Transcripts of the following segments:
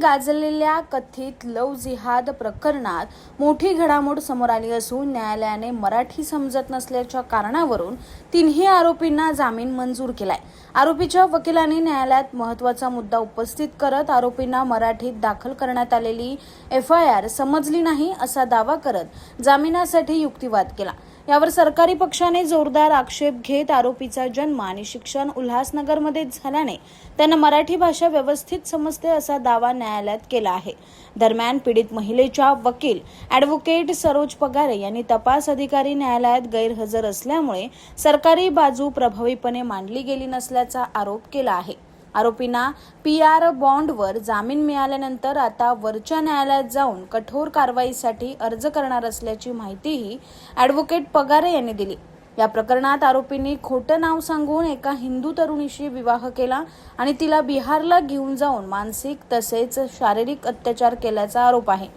गाजलेल्या कथित लव्ह जिहाद प्रकरणात मोठी घडामोड समोर आली असून न्यायालयाने मराठी समजत नसल्याच्या कारणावरून तिन्ही आरोपींना जामीन मंजूर केलाय। आरोपीच्या वकिलांनी न्यायालयात महत्त्वाचा मुद्दा उपस्थित करत आरोपींना मराठीत दाखल करण्यात आलेली FIR समजली नाही असा दावा करत जामिनासाठी युक्तिवाद केला। यावर सरकारी पक्षाने जोरदार आक्षेप घेत आरोपीचा जन्म आणि शिक्षण उल्हासनगरमध्ये झाल्याने त्यांना मराठी भाषा व्यवस्थित समजते असा दावा न्यायालयात केला आहे। दरम्यान पीडित महिलेच्या वकील ॲडव्होकेट सरोज पगारे यांनी तपास अधिकारी न्यायालयात गैरहजर असल्यामुळे सरकारी बाजू प्रभावीपणे मांडली गेली नसल्याचा आरोप केला आहे। आरोपींना PR बॉन्डवर जामीन मिळाल्यानंतर आता वरच्या न्यायालयात जाऊन कठोर कारवाईसाठी अर्ज करणार असल्याची माहितीही ॲडव्होकेट पगारे यांनी दिली। या प्रकरणात आरोपींनी खोटं नाव सांगून एका हिंदू तरुणीशी विवाह केला आणि तिला बिहारला घेऊन जाऊन मानसिक तसेच शारीरिक अत्याचार केल्याचा आरोप आहे।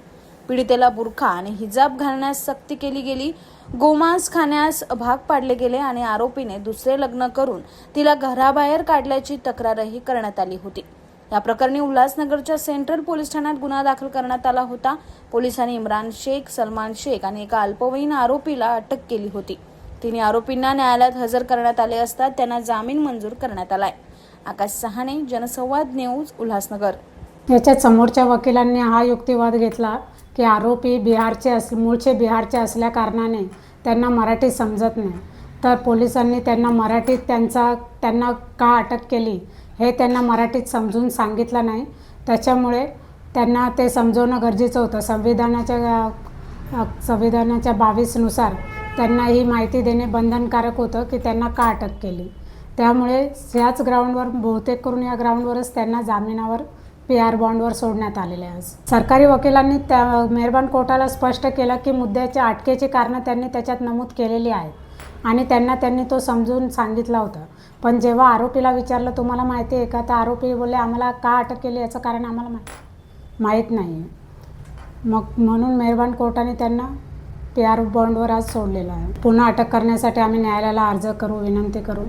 पीडितेला बुरखा आणि हिजाब घालण्यास सक्ती केली गेली, गोमांस खाण्यास भाग पाडले गेले आणि आरोपीने दुसरे लग्न करून तिला घराबाहेर काढल्याची तक्रारही करण्यात आली होती। या प्रकरणी उल्हासनगरच्या सेंट्रल पोलीस ठाण्यात गुन्हा दाखल करण्यात आला होता। पोलिसांनी इम्रान शेख, सलमान शेख आणि एका अल्पवयीन आरोपीला अटक केली होती। तिन्ही आरोपींना न्यायालयात हजर करण्यात आले असता त्यांना जामीन मंजूर करण्यात आलाय। आकाश सहाने, जनसंवाद न्यूज, उल्हासनगर। याच्यात समोरच्या वकिलांनी हा युक्तिवाद घेतला की आरोपी मूळचे बिहारचे असल्या कारणाने त्यांना मराठी समजत नाही, तर पोलिसांनी त्यांना मराठीत त्यांना का अटक केली हे त्यांना मराठीत समजून सांगितलं नाही। त्याच्यामुळे त्यांना ते समजवणं गरजेचं होतं। संविधानाच्या 22 नुसार त्यांना ही माहिती देणे बंधनकारक होतं की त्यांना का अटक केली। त्यामुळे याच ग्राउंडवर, बहुतेक करून या ग्राउंडवरच त्यांना जामिनावर PR बॉन्डवर सोडण्यात आलेले आहे। सरकारी वकिलांनी मेहरबान कोर्टाला स्पष्ट केलं की मुद्द्याच्या अटकेची कारणं त्यांनी त्याच्यात नमूद केलेली आहेत आणि त्यांनी तो समजून सांगितला होता। पण जेव्हा आरोपीला विचारलं तुम्हाला माहिती आहे का, तर आरोपी बोलले आम्हाला का अटक केली याचं कारण आम्हाला माहीत नाही। म्हणून मेहरबान कोर्टाने त्यांना PR बॉन्डवर आज सोडलेलं आहे। पुन्हा अटक करण्यासाठी आम्ही न्यायालयाला अर्ज करू, विनंती करू।